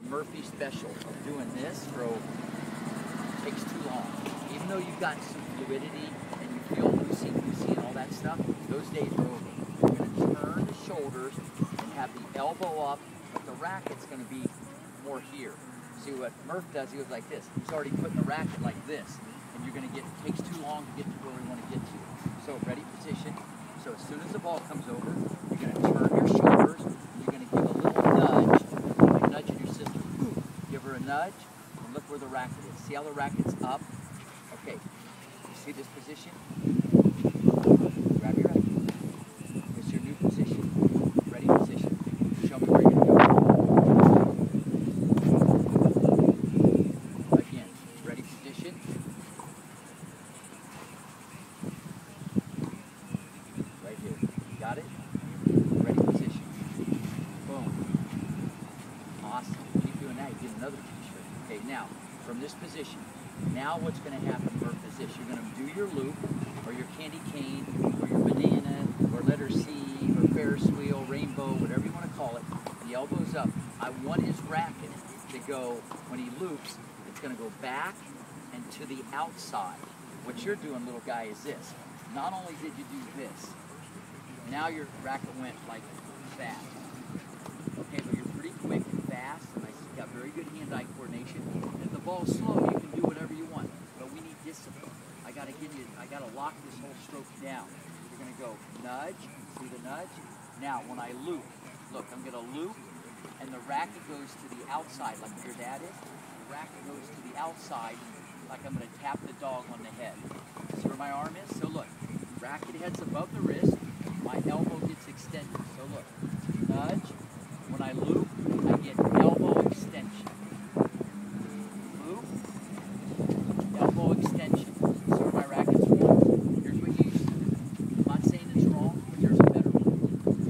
Murphy special of doing this throw takes too long. Even though you've got some fluidity and you feel loosey-goosey and all that stuff, those days are over. You're going to turn the shoulders and have the elbow up, but the racket's going to be more here. See what Murph does, he goes like this. He's already putting the racket like this, and you're going to get, it takes too long to get to where we want to get to. So ready, position. So as soon as the ball comes over, you're going to turn your shoulders, and you're going to give a little nudge, like nudging your sister. Give her a nudge, and look where the racket is. See how the racket's up? Okay, you see this position? Grab your racket. It's your new position. Ready, position. Show me where you're going to go. Again, ready, position. Right here. Got it? Ready, position. Boom. Awesome. Keep doing that. You get another t-shirt. Okay, now, from this position, now what's going to happen, Murph, is this. You're going to do your loop, or your candy cane, or your banana, or letter C, or Ferris wheel, rainbow, whatever you want to call it. The elbow's up. I want his racket to go, when he loops, it's going to go back and to the outside. What you're doing, little guy, is this. Not only did you do this, now your racket went like that. Okay, but you're pretty quick and fast, and you've got very good hand-eye coordination. If the ball's slow, you can do whatever you want, but we need discipline. I gotta lock this whole stroke down. You're gonna go nudge, see the nudge? Now, when I loop, look, I'm gonna loop, and the racket goes to the outside, like your dad is. The racket goes to the outside, like I'm gonna tap the dog on the head. See where my arm is? So look, racket head's above the wrist, my elbow gets extended. So look, nudge, when I loop, I get elbow extension. Loop, elbow extension. So where my racket's from, here's what you used to do. I'm not saying it's wrong, but there's a better one.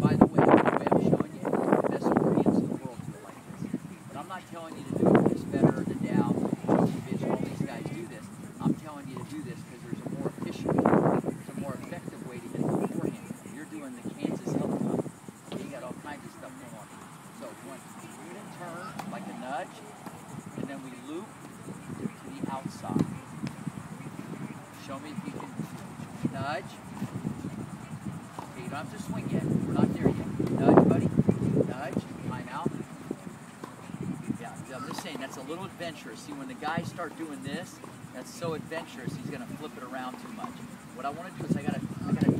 By the way I'm showing you, the best Koreans in the world do it like this. But I'm not telling you to do this better than down, Djokovic, all these guys do this. I'm telling you to do this because there's a more efficient way, there's a more effective way to hit the forehand. You're doing the Kansas helicopter. You got all kinds of stuff going on. So one unit turn, like a nudge, and then we loop to the outside. Show me if you can nudge. Okay, you don't have to swing yet. We're not there yet. Nudge, buddy. Nudge. Time out. Yeah, I'm just saying that's a little adventurous. See, when the guys start doing this, that's so adventurous, he's going to flip it around too much. What I want to do is I gotta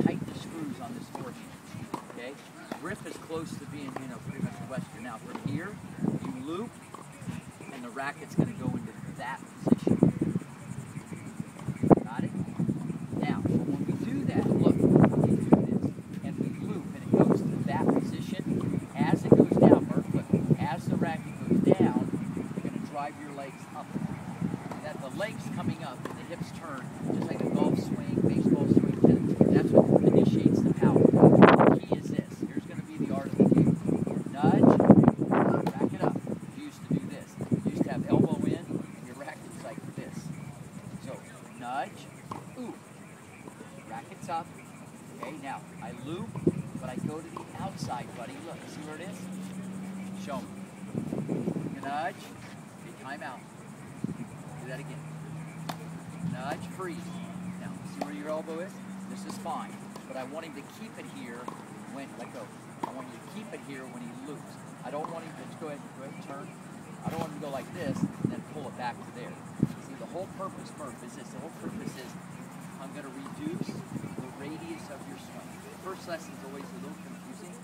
tighten the screws on this forehand. Okay? Grip is close to being, pretty much Western. Now from here, you loop, and the racket's going to go into that position. Got it? Now, when we do that, look, we do this, and we loop, and it goes to that position. As it goes down, Murph, look, as the racket goes down, you're going to drive your legs up. That the legs coming up and the hips turn, just like a golf swing, baseball swing, tennis swing. That's what initiates the power. The key is this. Here's going to be the art of the game. Nudge, rack it up. You used to do this. You used to have elbow in, and your racket's like this. So, nudge, ooh, racket's up. Okay, now, I loop, but I go to the outside, buddy. Look, see where it is? Show me. Nudge, okay, time out. Do that again. Nudge, freeze. Now, see where your elbow is? This is fine. But I want him to keep it here when, let go. I want him to keep it here when he loops. I don't want him to, go ahead, turn. I don't want him to go like this and then pull it back to there. See, the whole purpose, Murph, is this. The whole purpose is I'm going to reduce the radius of your swing. The first lesson is always a little confusing.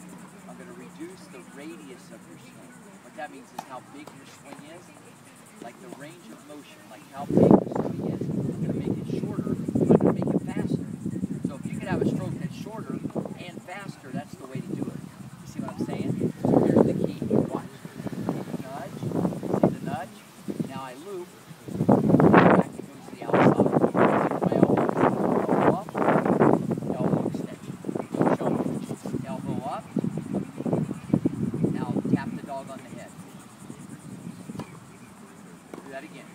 I'm going to reduce the radius of your swing. What that means is how big your swing is. Like the range of motion, like how big the swing is. I'm going to make it shorter, but I'm going to make it faster. So if you could have a stroke that's shorter and faster, that's the way to do it. You see what I'm saying? So here's the key. Watch. Nudge. See the nudge? Now I loop. Racket goes to the outside. See my elbow? Elbow up. Elbow extension. Show me. Elbow up. Now tap the dog on the head. That again.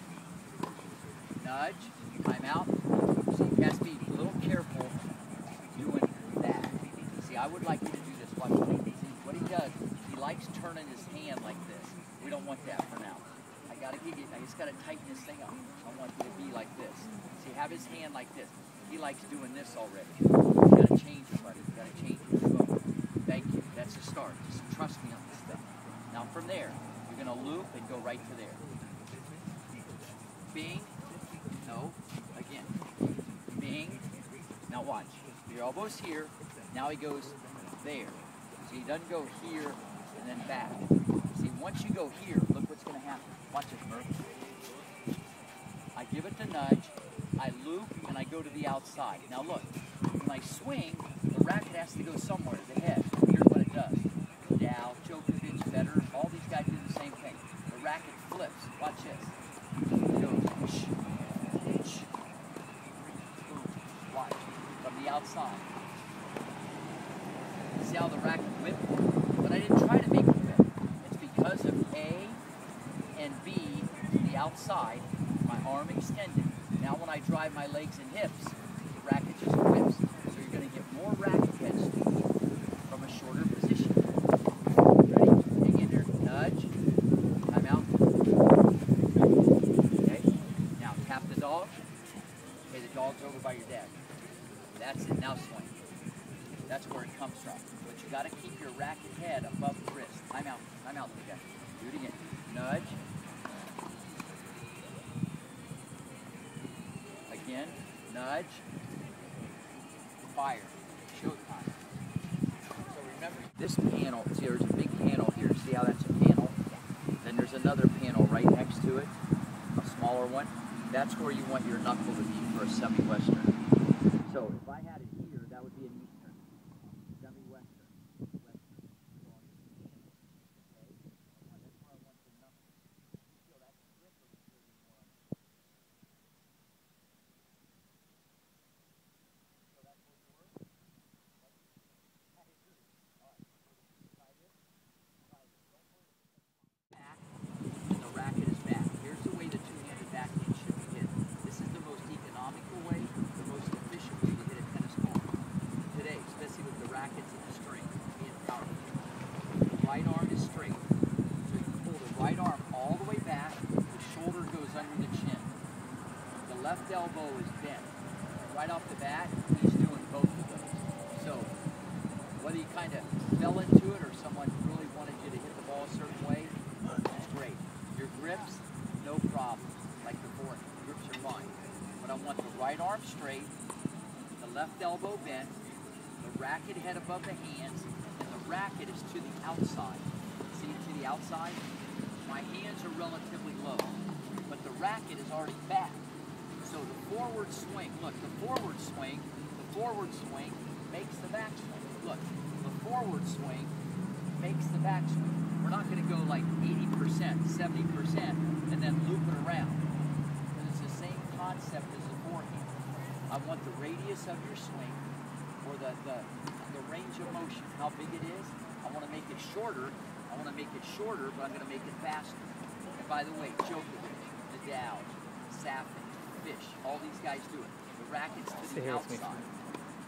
Nudge, time out. So you have to be a little careful doing that. See, I would like you to do this. Watch what he does. He likes turning his hand like this. We don't want that for now. I just gotta tighten this thing up. I want it to be like this. See, have his hand like this. He likes doing this already. You gotta change it, buddy. You gotta change it. Boom. Thank you. That's a start. Just trust me on this stuff. Now from there, you're gonna loop and go right to there. Bing. No. Again. Bing. Now watch. Your elbow's here. Now he goes there. So he doesn't go here and then back. See, once you go here, look what's going to happen. Watch it, Murph. I give it the nudge, I loop, and I go to the outside. Now look, when I swing, the racket has to go somewhere, the head. Here's what it does. Dow, Djokovic, Federer, all these guys do the same thing. The racket flips. Watch this. It goes, shh, shh, boom. Watch. From the outside. See how the racket whipped? But I didn't try to make it whip. It's because of A and B to the outside, my arm extended. Now when I drive my legs and hips, the racket just whips. So you're going to get more racket head speed from a shorter position. Ready? Hang in there. Nudge. Time out. Okay. Now tap the dog. Okay, the dog's over by your dad. That's it. Now swing. That's where it comes from. But you got to keep your racket head above the wrist. Time out, little guy. Do it again. Nudge. Again. Nudge. Fire. Showtime. So remember, this panel, see there's a big panel here. See how that's a panel? Then there's another panel right next to it, a smaller one. That's where you want your knuckle to be for a semi-western. So if I had it here, that would be an eastern. Semi-western. Western. Okay? That's where I want the knuckle. Feel that grip or is there more on it? So that's where you work? That is good. All right. Try this. Try this. Don't worry. Back. And the racket is back. Here's the way the two-handed backhand should be hit. This is the most economical way, the most efficient way to hit a tennis ball. Today, especially with the rackets and the string being powerful. The right arm is straight. So you pull the right arm all the way back, the shoulder goes under the chin. The left elbow is bent. Right off the bat, he's doing both of those. So whether you kind of fell into it or someone really wanted you to hit the ball a certain way, it's great. Your grips, no problem. Like the forehand, grips are fine. But I want the right arm straight, the left elbow bent, the racket head above the hands, and the racket is to the outside. See, to the outside? My hands are relatively low, but the racket is already back. So the forward swing, look, the forward swing makes the back swing. Look, the forward swing makes the back swing. We're not going to go like 80%, 70%, and then loop it around. Because it's the same concept as the forehand. I want the radius of your swing, or the range of motion, how big it is. I want to make it shorter. But I'm going to make it faster. And by the way, Djokovic, Nadal, Safin, Fish, all these guys do it. The racket's to the outside.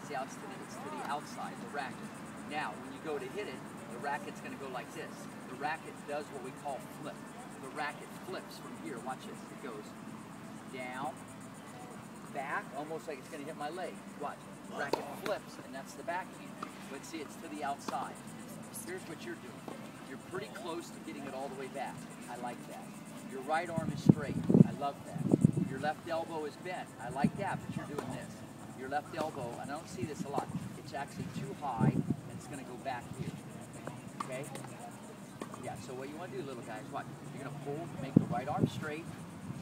See how it's to the outside, the racket. Now, when you go to hit it, the racket's going to go like this. The racket does what we call flip. The racket flips from here. Watch this. It goes down, back, almost like it's going to hit my leg. Watch. The racket flips, and that's the backhand. But see, it's to the outside. Here's what you're doing. You're pretty close to getting it all the way back. I like that. Your right arm is straight. I love that. Your left elbow is bent. I like that, but you're doing this. Your left elbow, and I don't see this a lot, it's actually too high, and it's going to go back here. Okay? Yeah, so what you want to do, little guys, watch. You're going to pull, make the right arm straight,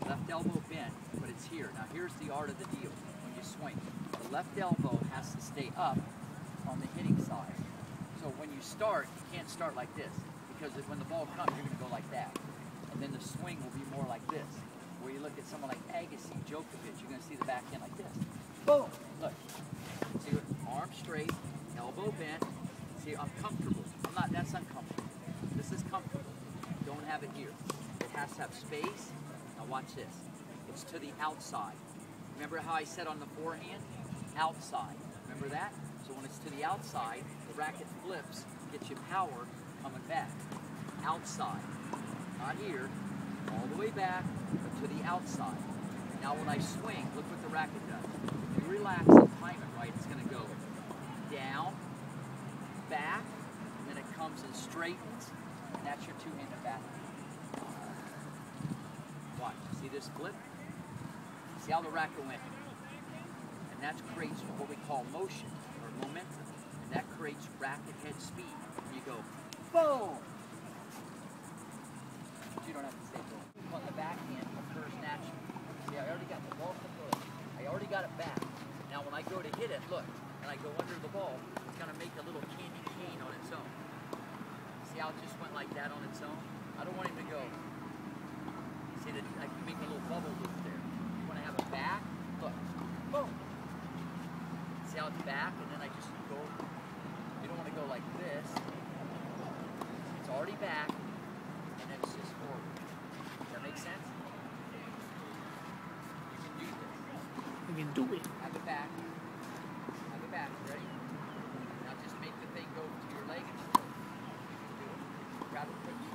left elbow bent, but it's here. Now here's the art of the deal when you swing. The left elbow has to stay up on the hitting side. So when you start, you can't start like this, because when the ball comes, you're going to go like that. And then the swing will be more like this. Where you look at someone like Agassi, Djokovic, you're going to see the backhand like this. Boom! Look. See, arm straight, elbow bent. See, I'm comfortable. That's uncomfortable. This is comfortable. Don't have it here. It has to have space. Now watch this. It's to the outside. Remember how I said on the forehand? Outside. Remember that? So when it's to the outside, the racket flips, gets you power coming back. Outside. not here, all the way back, but to the outside. Now when I swing, look what the racket does. If you relax and time it right, it's going to go down, back, and then it comes and straightens, and that's your two-handed back. Watch, see this flip? See how the racket went? And that creates what we call motion, or momentum. And that creates racket head speed. You go, boom! But you don't have to stay boom. On the backhand occurs naturally. See, I already got the ball to the foot. I already got it back. Now when I go to hit it, look, and I go under the ball, it's going to make a little candy cane on its own. See how it just went like that on its own? I don't want him to go. See that I can make a little bubble loop there. You want to have it back? Look, boom. See how it's back, and then I just go. You don't want to go like this. It's already back, and then it's just forward. Does that make sense? You can do this. You can do it. Have it back. Have it back. Ready? Now just make the thing go to your leg and just go. You can do it. Grab it quick.